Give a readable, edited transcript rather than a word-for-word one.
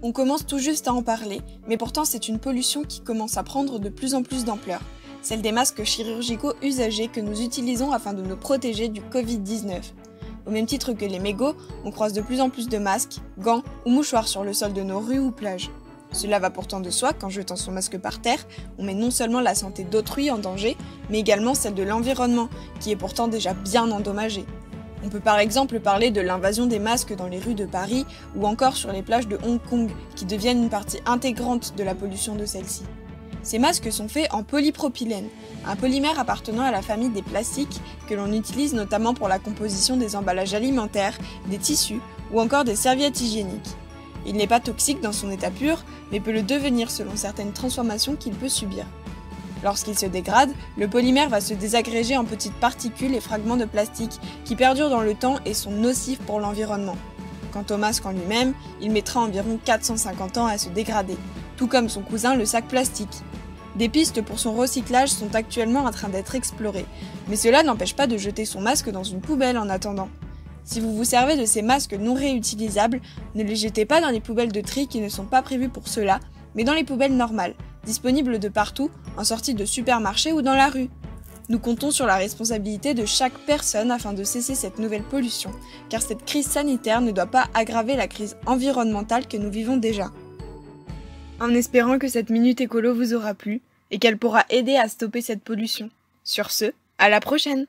On commence tout juste à en parler, mais pourtant c'est une pollution qui commence à prendre de plus en plus d'ampleur, celle des masques chirurgicaux usagés que nous utilisons afin de nous protéger du Covid-19. Au même titre que les mégots, on croise de plus en plus de masques, gants ou mouchoirs sur le sol de nos rues ou plages. Cela va pourtant de soi qu'en jetant son masque par terre, on met non seulement la santé d'autrui en danger, mais également celle de l'environnement, qui est pourtant déjà bien endommagé. On peut par exemple parler de l'invasion des masques dans les rues de Paris ou encore sur les plages de Hong Kong, qui deviennent une partie intégrante de la pollution de celle-ci. Ces masques sont faits en polypropylène, un polymère appartenant à la famille des plastiques que l'on utilise notamment pour la composition des emballages alimentaires, des tissus ou encore des serviettes hygiéniques. Il n'est pas toxique dans son état pur, mais peut le devenir selon certaines transformations qu'il peut subir. Lorsqu'il se dégrade, le polymère va se désagréger en petites particules et fragments de plastique qui perdurent dans le temps et sont nocifs pour l'environnement. Quant au masque en lui-même, il mettra environ 450 ans à se dégrader, tout comme son cousin le sac plastique. Des pistes pour son recyclage sont actuellement en train d'être explorées, mais cela n'empêche pas de jeter son masque dans une poubelle en attendant. Si vous vous servez de ces masques non réutilisables, ne les jetez pas dans les poubelles de tri qui ne sont pas prévues pour cela, mais dans les poubelles normales, disponibles de partout, en sortie de supermarché ou dans la rue. Nous comptons sur la responsabilité de chaque personne afin de cesser cette nouvelle pollution, car cette crise sanitaire ne doit pas aggraver la crise environnementale que nous vivons déjà. En espérant que cette minute écolo vous aura plu et qu'elle pourra aider à stopper cette pollution. Sur ce, à la prochaine!